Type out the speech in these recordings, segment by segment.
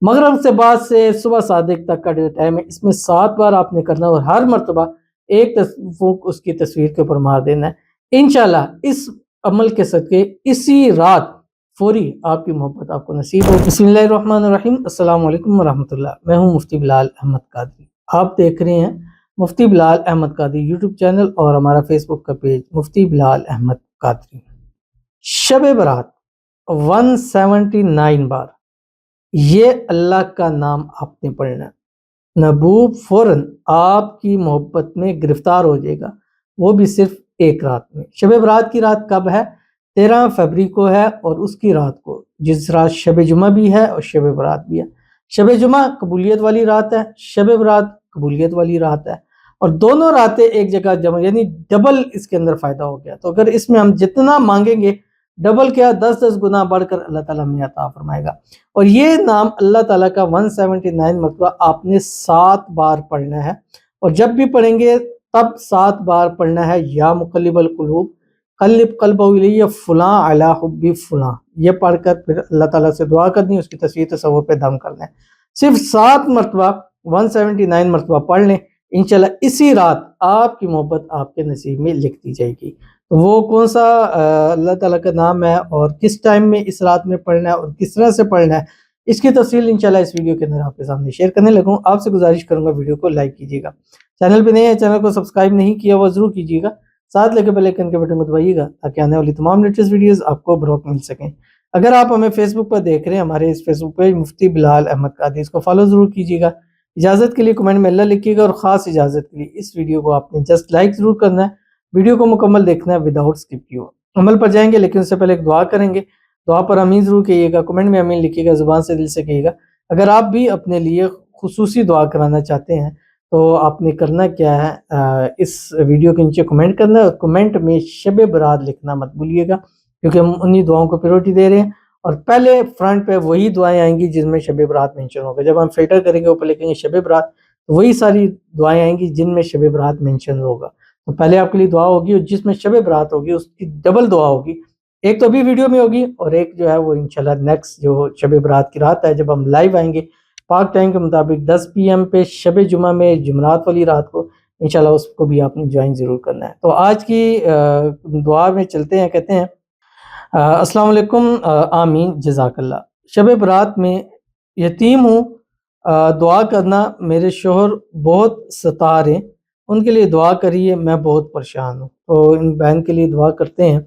مغرب سے بعد سے صبح صادق تک کا جو ٹائم ہے اس میں 7 بار آپ نے کرنا اور ہر مرتبہ ایک فوک اس کی تصویر کے اوپر مار دینا ہے۔ انشاءاللہ اس عمل کے صدقے اسی رات فوری آپ کی محبت آپ کو نصیب ہو۔ بسم اللہ الرحمن الرحیم۔ السلام علیکم ورحمۃ اللہ۔ میں ہوں مفتی بلال احمد قادری۔ آپ دیکھ رہے ہیں مفتی بلال احمد قادری یوٹیوب چینل اور ہمارا فیس بک کا پیج مفتی بلال احمد قادری۔ شب برات 179 بار یہ اللہ کا نام آپ نے پڑھنا ہے۔ محبوب فوراً آپ کی محبت میں گرفتار ہو جائے گا، وہ بھی صرف ایک رات میں۔ شب برات کی رات کب ہے؟ 13 فروری کو ہے اور اس کی رات کو جس رات شب جمعہ بھی ہے اور شب برات بھی ہے۔ شب جمعہ قبولیت والی رات ہے، شب برات قبولیت والی رات ہے، اور دونوں راتیں ایک جگہ جمع، یعنی ڈبل اس کے اندر فائدہ ہو گیا۔ تو اگر اس میں ہم جتنا مانگیں گے ڈبل کیا 10 گنا بڑھ کر اللہ تعالیٰ ہمیں عطا فرمائے گا۔ اور یہ نام اللہ تعالیٰ کا 179 مرتبہ آپ نے 7 بار پڑھنا ہے، اور جب بھی پڑھیں گے تب 7 بار پڑھنا ہے یا مقلب القلوب قلب قلبہ الی فلاں علی حب فلاں، یہ پڑھ کر پھر اللہ تعالیٰ سے دعا کرنی ہے، اس کی تصویر تصور پہ دم کرنا ہے۔ صرف 7 مرتبہ 179 مرتبہ پڑھ لیں، انشاءاللہ اسی رات آپ کی محبت آپ کے نصیب میں لکھ دی جائے گی۔ وہ کون سا اللہ تعالیٰ کا نام ہے اور کس ٹائم میں اس رات میں پڑھنا ہے اور کس طرح سے پڑھنا ہے، اس کی تفصیل انشاءاللہ اس ویڈیو کے اندر آپ کے سامنے شیئر کرنے لگوں۔ آپ سے گزارش کروں گا ویڈیو کو لائک کیجیے گا، چینل پہ نئے ہیں چینل کو سبسکرائب نہیں کیا وہ ضرور کیجیے گا، ساتھ لے کے بیل آئیکن کے بٹن کو دبائیے گا تاکہ آنے والی تمام لیٹسٹ ویڈیوز آپ کو بروقت مل سکیں۔ اگر آپ ہمیں فیس بک پر دیکھ رہے ہیں، ہمارے اس فیس بک پیج مفتی بلال احمد قادری، اس کو فالو ضرور کیجیے گا۔ اجازت کے لیے کمنٹ میں اللہ لکھیے گا، اور خاص اجازت کے لیے اس ویڈیو کو آپ نے جسٹ لائک ضرور کرنا ہے، ویڈیو کو مکمل دیکھنا ہے وداؤٹ اسکپ کیے۔ عمل پر جائیں گے لیکن اس سے پہلے ایک دعا کریں گے، دعا پر آمین ضرور کہیے گا، کمنٹ میں آمین لکھیے گا، زبان سے دل سے کہیے گا۔ اگر آپ بھی اپنے لیے خصوصی دعا کرانا چاہتے ہیں تو آپ نے کرنا کیا ہے، اس ویڈیو کے نیچے کمنٹ کرنا ہے، اور کمنٹ میں شب برات لکھنا مت بھولیے گا، کیونکہ ہم انہی دعاؤں کو پریورٹی دے رہے ہیں، اور پہلے فرنٹ پہ وہی دعائیں آئیں گی جن میں شب برات مینشن ہوگا۔ جب ہم فلٹر کریں گے اوپر لکھیں گے شب برات، تو وہی ساری دعائیں آئیں گی جن میں شب برات مینشن ہوگا۔ تو پہلے آپ کے لیے دعا ہوگی اور جس میں شب برات ہوگی اس کی ڈبل دعا ہوگی، ایک تو ابھی ویڈیو میں ہوگی اور ایک جو ہے وہ انشاءاللہ نیکسٹ جو شب برات کی رات ہے جب ہم لائیو آئیں گے پاک ٹائم کے مطابق 10 PM پہ شب جمعہ میں جمعرات والی رات کو، انشاءاللہ اس کو بھی آپ نے جوائن ضرور کرنا ہے۔ تو آج کی دعا میں چلتے ہیں، کہتے ہیں السلام علیکم، آمین، جزاک اللہ۔ شب برات میں یتیم ہوں، دعا کرنا، میرے شوہر بہت ستا رہے، ان کے لیے دعا کریے، میں بہت پریشان ہوں۔ تو ان بہن کے لیے دعا کرتے ہیں،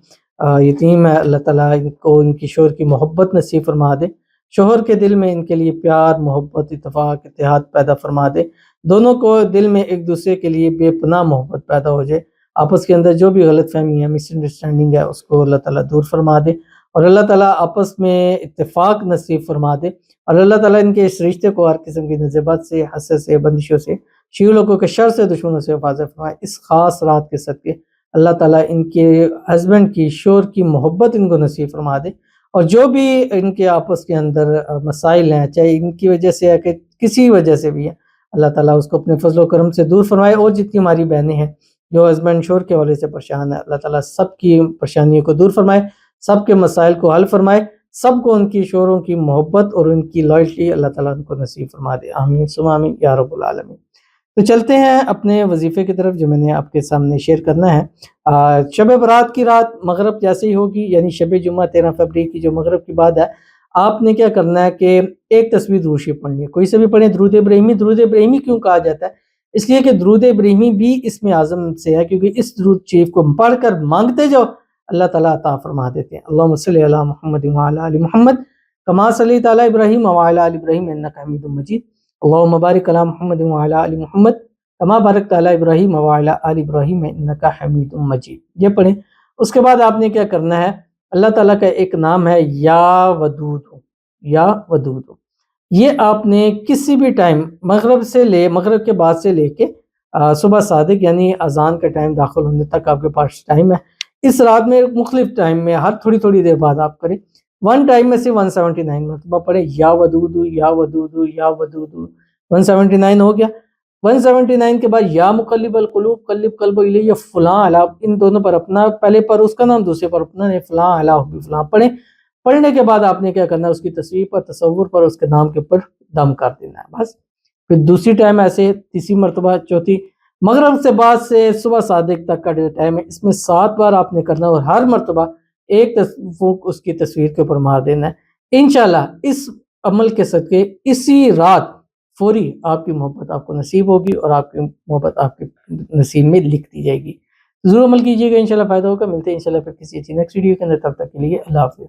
یتیم ہے، اللہ تعالیٰ ان کو ان کی شوہر کی محبت نصیب فرما دے، شوہر کے دل میں ان کے لیے پیار، محبت، اتفاق، اتحاد پیدا فرما دے، دونوں کو دل میں ایک دوسرے کے لیے بے پناہ محبت پیدا ہو جائے، آپس کے اندر جو بھی غلط فہمی ہے، مس انڈرسٹینڈنگ ہے، اس کو اللہ تعالیٰ دور فرما دے، اور اللہ تعالیٰ آپس میں اتفاق نصیب فرما دے، اور اللہ تعالیٰ ان کے اس رشتے کو ہر قسم کی نزبات سے، حسد سے، بندشوں سے، شیعہ لوگوں کے شر سے، دشمنوں سے حفاظت فرمائے۔ اس خاص رات کے صدقے اللہ تعالیٰ ان کے ہسبینڈ کی، شوہر کی محبت ان کو نصیب فرما دے، اور جو بھی ان کے آپس کے اندر مسائل ہیں، چاہے ان کی وجہ سے ہے کہ کسی وجہ سے بھی ہے، اللہ تعالیٰ اس کو اپنے فضل و کرم سے دور فرمائے۔ اور جتنی ہماری بہنیں ہیں جو ہسبینڈ شوہر کے حوالے سے پریشان ہیں، اللہ تعالیٰ سب کی پریشانیوں کو دور فرمائے، سب کے مسائل کو حل فرمائے، سب کو ان کی شوہروں کی محبت اور ان کی لائلٹی اللہ تعالیٰ ان کو نصیب فرما دے، آمین ثم آمین یا رب العالمین۔ تو چلتے ہیں اپنے وظیفے کی طرف جو میں نے آپ کے سامنے شیئر کرنا ہے۔ شب برات کی رات مغرب جیسے ہی ہوگی، یعنی شب جمعہ 13 فروری کی جو مغرب کی بعد ہے، آپ نے کیا کرنا ہے کہ ایک تصویر درود شریف پڑھنی ہے، کوئی سے بھی پڑھیں، درود ابراہیمی۔ درود ابراہیمی کیوں کہا جاتا ہے؟ اس لیے کہ درود ابراہیمی بھی اسم اعظم سے ہے، کیونکہ اس درود شریف کو پڑھ کر مانگتے جاؤ، اللہ تعالیٰ عطا فرما دیتے ہیں۔ اللہم صلی علی محمد وعلی آل محمد کما صلیت علی ابراہیم وعلی آل ابراہیم انک حمید مجید، اللہم بارک علی محمد وعلی آل محمد کما بارکت علی ابراہیم وعلی آل ابراہیم انک حمید مجید، یہ پڑھیں۔ اس کے بعد آپ نے کیا کرنا ہے، اللہ تعالیٰ کا ایک نام ہے یا ودود، یا ودود، یہ آپ نے کسی بھی ٹائم مغرب کے بعد سے لے کے صبح صادق یعنی اذان کا ٹائم داخل ہونے تک آپ کے پاس ٹائم ہے، اس رات میں مختلف ٹائم میں ہر تھوڑی تھوڑی دیر بعد آپ کریں، ون ٹائم میں سے 179 مرتبہ پڑھیں، یا ودود یا ودود یا ودود، 179 ہو گیا۔ 179 کے بعد یا مقلب القلوب قلب قلب الی فلاں علی، ان دونوں پر اپنا، پہلے پر اس کا نام دوسرے پر اپنا، فلاں علی حب فلاں پڑھیں۔ پڑھنے کے بعد آپ نے کیا کرنا ہے، اس کی تصویر پر، تصور پر، اس کے نام کے اوپر دم کر دینا ہے بس. پھر دوسری ٹائم ایسے تیسری مرتبہ چوتھی مغرب سے بعد سے صبح صادق تک کا جو ٹائم ہے اس میں 7 بار آپ نے کرنا اور ہر مرتبہ ایک فوک اس کی تصویر کے اوپر مار دینا ہے. انشاءاللہ اس عمل کے صدقے اسی رات فوری آپ کی محبت آپ کو نصیب ہوگی اور آپ کی محبت آپ کے نصیب میں لکھ دی جائے گی. ضرور عمل کیجیے گا، انشاءاللہ فائدہ ہوگا. ملتے ہیں انشاءاللہ پھر کسی اچھی نیکسٹ ویڈیو کے اندر، تب تک کے لیے اللہ حافظ.